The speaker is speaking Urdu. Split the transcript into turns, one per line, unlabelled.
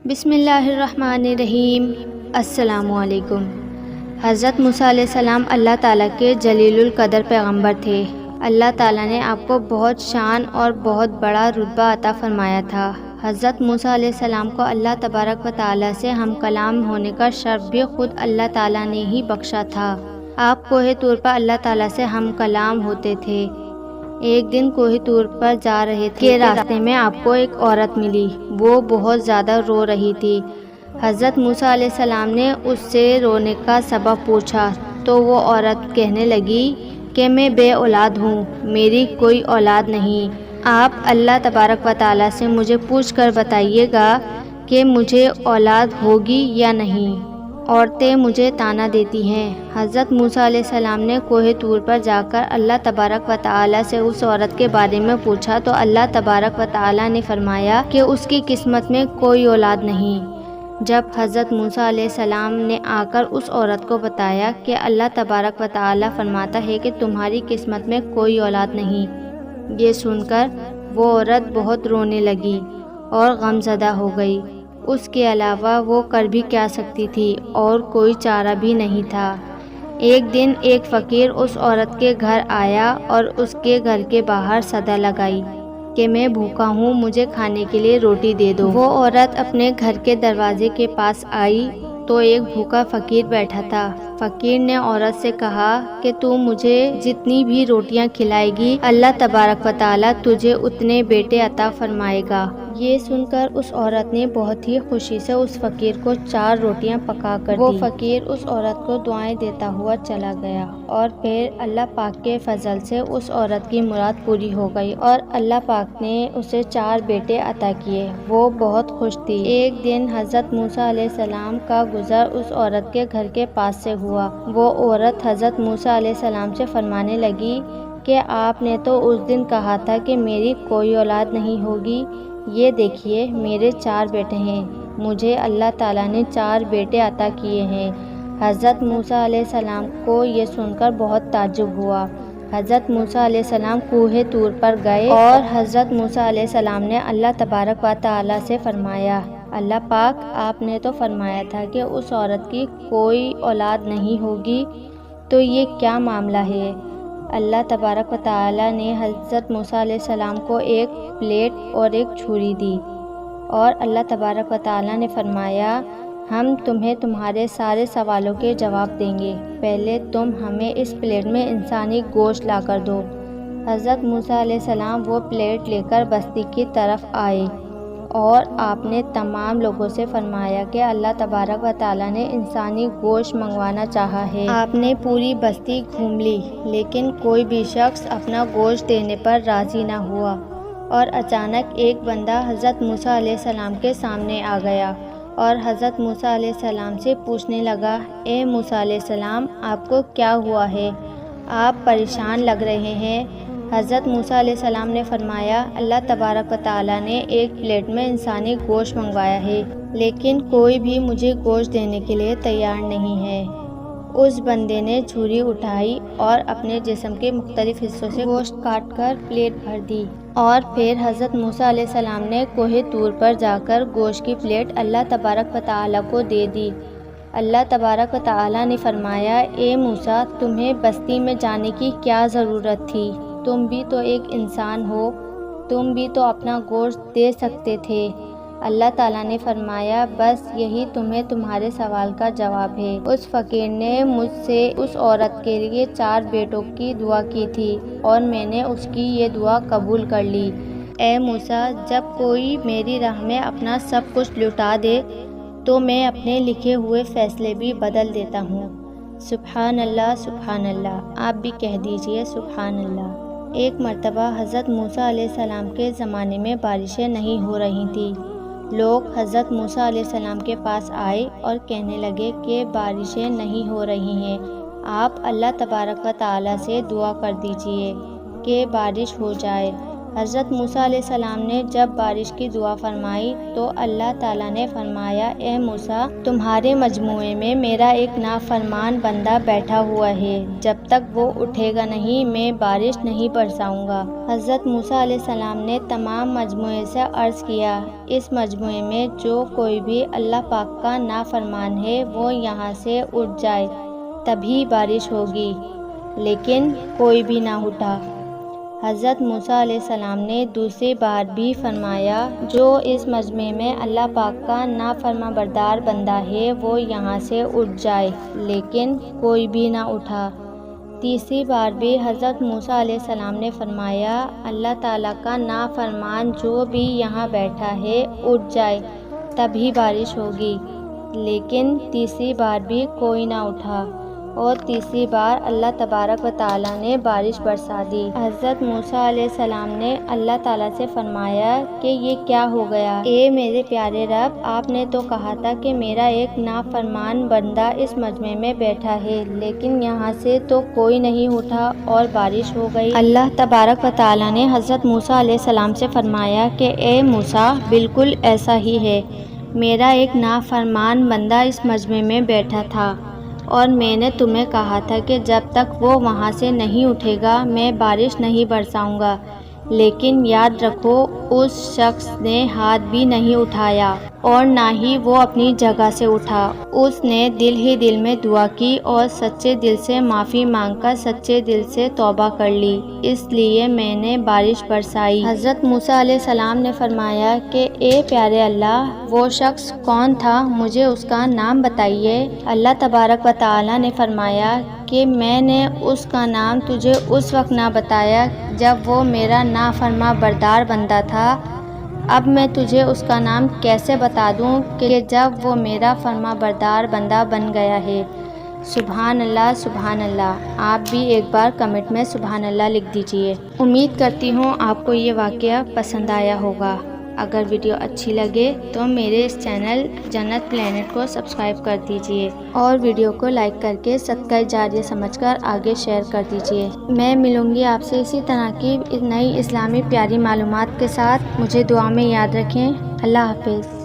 بسم اللہ الرحمن الرحیم۔ السلام علیکم۔ حضرت موسیٰ علیہ السلام اللہ تعالیٰ کے جلیل القدر پیغمبر تھے۔ اللہ تعالیٰ نے آپ کو بہت شان اور بہت بڑا رتبہ عطا فرمایا تھا۔ حضرت موسیٰ علیہ السلام کو اللہ تبارک و تعالیٰ سے ہم کلام ہونے کا شرف بھی خود اللہ تعالیٰ نے ہی بخشا تھا۔ آپ کوہ طور پر اللہ تعالیٰ سے ہم کلام ہوتے تھے۔ ایک دن کوہ طور پر جا رہے تھے کہ راستے میں آپ کو ایک عورت ملی۔ وہ بہت زیادہ رو رہی تھی۔ حضرت موسیٰ علیہ السلام نے اس سے رونے کا سبب پوچھا تو وہ عورت کہنے لگی کہ میں بے اولاد ہوں، میری کوئی اولاد نہیں۔ آپ اللہ تبارک و تعالیٰ سے مجھے پوچھ کر بتائیے گا کہ مجھے اولاد ہوگی یا نہیں۔ عورتیں مجھے طعنہ دیتی ہیں۔ حضرت موسیٰ علیہ السلام نے کوہ طور پر جا کر اللہ تبارک و تعالیٰ سے اس عورت کے بارے میں پوچھا تو اللہ تبارک و تعالیٰ نے فرمایا کہ اس کی قسمت میں کوئی اولاد نہیں۔ جب حضرت موسیٰ علیہ السلام نے آ کر اس عورت کو بتایا کہ اللہ تبارک و تعالیٰ فرماتا ہے کہ تمہاری قسمت میں کوئی اولاد نہیں، یہ سن کر وہ عورت بہت رونے لگی اور غمزدہ ہو گئی۔ اس کے علاوہ وہ کر بھی کیا سکتی تھی اور کوئی چارہ بھی نہیں تھا۔ ایک دن ایک فقیر اس عورت کے گھر آیا اور اس کے گھر کے باہر صدا لگائی کہ میں بھوکا ہوں، مجھے کھانے کے لیے روٹی دے دو۔ وہ عورت اپنے گھر کے دروازے کے پاس آئی تو ایک بھوکا فقیر بیٹھا تھا۔ فقیر نے عورت سے کہا کہ تو مجھے جتنی بھی روٹیاں کھلائے گی اللہ تبارک و تعالیٰ تجھے اتنے بیٹے عطا فرمائے گا۔ یہ سن کر اس عورت نے بہت ہی خوشی سے اس فقیر کو 4 روٹیاں پکا کر دی۔ وہ فقیر اس عورت کو دعائیں دیتا ہوا چلا گیا اور پھر اللہ پاک کے فضل سے اس عورت کی مراد پوری ہو گئی اور اللہ پاک نے اسے 4 بیٹے عطا کیے۔ وہ بہت خوش تھی۔ ایک دن حضرت موسیٰ علیہ السلام کا گزر اس عورت کے گھر کے پاس سے ہوا۔ وہ عورت حضرت موسیٰ علیہ السلام سے فرمانے لگی کہ آپ نے تو اس دن کہا تھا کہ میری کوئی اولاد نہیں ہوگی، یہ دیکھیے میرے 4 بیٹے ہیں، مجھے اللہ تعالیٰ نے 4 بیٹے عطا کیے ہیں۔ حضرت موسیٰ علیہ السلام کو یہ سن کر بہت تعجب ہوا۔ حضرت موسیٰ علیہ السلام کوہ طور پر گئے اور حضرت موسیٰ علیہ السلام نے اللہ تبارک و تعالیٰ سے فرمایا، اللہ پاک آپ نے تو فرمایا تھا کہ اس عورت کی کوئی اولاد نہیں ہوگی، تو یہ کیا معاملہ ہے؟ اللہ تبارک و تعالیٰ نے حضرت موسیٰ علیہ السلام کو ایک پلیٹ اور ایک چھری دی اور اللہ تبارک و تعالیٰ نے فرمایا، ہم تمہیں تمہارے سارے سوالوں کے جواب دیں گے، پہلے تم ہمیں اس پلیٹ میں انسانی گوشت لا کر دو۔ حضرت موسیٰ علیہ السلام وہ پلیٹ لے کر بستی کی طرف آئے اور آپ نے تمام لوگوں سے فرمایا کہ اللہ تبارک و تعالیٰ نے انسانی گوشت منگوانا چاہا ہے۔ آپ نے پوری بستی گھوم لی لیکن کوئی بھی شخص اپنا گوشت دینے پر راضی نہ ہوا، اور اچانک ایک بندہ حضرت موسیٰ علیہ السلام کے سامنے آ گیا اور حضرت موسیٰ علیہ السلام سے پوچھنے لگا، اے موسیٰ علیہ السلام آپ کو کیا ہوا ہے؟ آپ پریشان لگ رہے ہیں۔ حضرت موسیٰ علیہ السلام نے فرمایا، اللہ تبارک و تعالیٰ نے ایک پلیٹ میں انسانی گوشت منگوایا ہے لیکن کوئی بھی مجھے گوشت دینے کے لیے تیار نہیں ہے۔ اس بندے نے چھری اٹھائی اور اپنے جسم کے مختلف حصوں سے گوشت کاٹ کر پلیٹ بھر دی اور پھر حضرت موسیٰ علیہ السلام نے کوہ طور پر جا کر گوشت کی پلیٹ اللہ تبارک و تعالیٰ کو دے دی۔ اللہ تبارک و تعالیٰ نے فرمایا، اے موسیٰ تمہیں بستی میں جانے کی کیا ضرورت تھی؟ تم بھی تو ایک انسان ہو، تم بھی تو اپنا گوشت دے سکتے تھے۔ اللہ تعالیٰ نے فرمایا، بس یہی تمہیں تمہارے سوال کا جواب ہے۔ اس فقیر نے مجھ سے اس عورت کے لیے 4 بیٹوں کی دعا کی تھی اور میں نے اس کی یہ دعا قبول کر لی۔ اے موسیٰ جب کوئی میری راہ میں اپنا سب کچھ لٹا دے تو میں اپنے لکھے ہوئے فیصلے بھی بدل دیتا ہوں۔ سبحان اللہ سبحان اللہ، آپ بھی کہہ دیجئے سبحان اللہ۔ ایک مرتبہ حضرت موسیٰ علیہ السلام کے زمانے میں بارشیں نہیں ہو رہی تھیں۔ لوگ حضرت موسیٰ علیہ السلام کے پاس آئے اور کہنے لگے کہ بارشیں نہیں ہو رہی ہیں، آپ اللہ تبارک و تعالیٰ سے دعا کر دیجئے کہ بارش ہو جائے۔ حضرت موسیٰ علیہ السلام نے جب بارش کی دعا فرمائی تو اللہ تعالیٰ نے فرمایا اے موسیٰ تمہارے مجموعے میں میرا ایک نافرمان بندہ بیٹھا ہوا ہے، جب تک وہ اٹھے گا نہیں میں بارش نہیں برساؤں گا۔ حضرت موسیٰ علیہ السلام نے تمام مجموعے سے عرض کیا اس مجموعے میں جو کوئی بھی اللہ پاک کا نافرمان ہے وہ یہاں سے اٹھ جائے تبھی بارش ہوگی، لیکن کوئی بھی نہ اٹھا۔ حضرت موسیٰ علیہ السلام نے دوسری بار بھی فرمایا جو اس مجمع میں اللہ پاک کا نافرما بردار بندہ ہے وہ یہاں سے اٹھ جائے، لیکن کوئی بھی نہ اٹھا۔ تیسری بار بھی حضرت موسیٰ علیہ السلام نے فرمایا اللہ تعالیٰ کا نافرمان جو بھی یہاں بیٹھا ہے اٹھ جائے تبھی بارش ہوگی، لیکن تیسری بار بھی کوئی نہ اٹھا، اور تیسری بار اللہ تبارک و تعالیٰ نے بارش برسا دی۔ حضرت موسیٰ علیہ السلام نے اللہ تعالیٰ سے فرمایا کہ یہ کیا ہو گیا؟ اے میرے پیارے رب، آپ نے تو کہا تھا کہ میرا ایک نافرمان بندہ اس مجمع میں بیٹھا ہے، لیکن یہاں سے تو کوئی نہیں اٹھا اور بارش ہو گئی۔ اللہ تبارک و تعالیٰ نے حضرت موسیٰ علیہ السلام سے فرمایا کہ اے موسیٰ بالکل ایسا ہی ہے، میرا ایک نافرمان بندہ اس مجمع میں بیٹھا تھا اور میں نے تمہیں کہا تھا کہ جب تک وہ وہاں سے نہیں اٹھے گا میں بارش نہیں برساؤں گا، لیکن یاد رکھو اس شخص نے ہاتھ بھی نہیں اٹھایا اور نہ ہی وہ اپنی جگہ سے اٹھا، اس نے دل ہی دل میں دعا کی اور سچے دل سے معافی مانگ کر سچے دل سے توبہ کر لی، اس لیے میں نے بارش برسائی۔ حضرت موسیٰ علیہ السلام نے فرمایا کہ اے پیارے اللہ وہ شخص کون تھا، مجھے اس کا نام بتائیے۔ اللہ تبارک و تعالیٰ نے فرمایا کہ میں نے اس کا نام تجھے اس وقت نہ بتایا جب وہ میرا نافرما بردار بندہ تھا، اب میں تجھے اس کا نام کیسے بتا دوں کہ جب وہ میرا فرما بردار بندہ بن گیا ہے۔ سبحان اللہ سبحان اللہ، آپ بھی ایک بار کمنٹ میں سبحان اللہ لکھ دیجئے۔ امید کرتی ہوں آپ کو یہ واقعہ پسند آیا ہوگا۔ اگر ویڈیو اچھی لگے تو میرے اس چینل جنت پلینٹ کو سبسکرائب کر دیجئے اور ویڈیو کو لائک کر کے صدقہ جاریہ سمجھ کر آگے شیئر کر دیجئے۔ میں ملوں گی آپ سے اسی طرح کی نئی اسلامی پیاری معلومات کے ساتھ، مجھے دعا میں یاد رکھیں۔ اللہ حافظ۔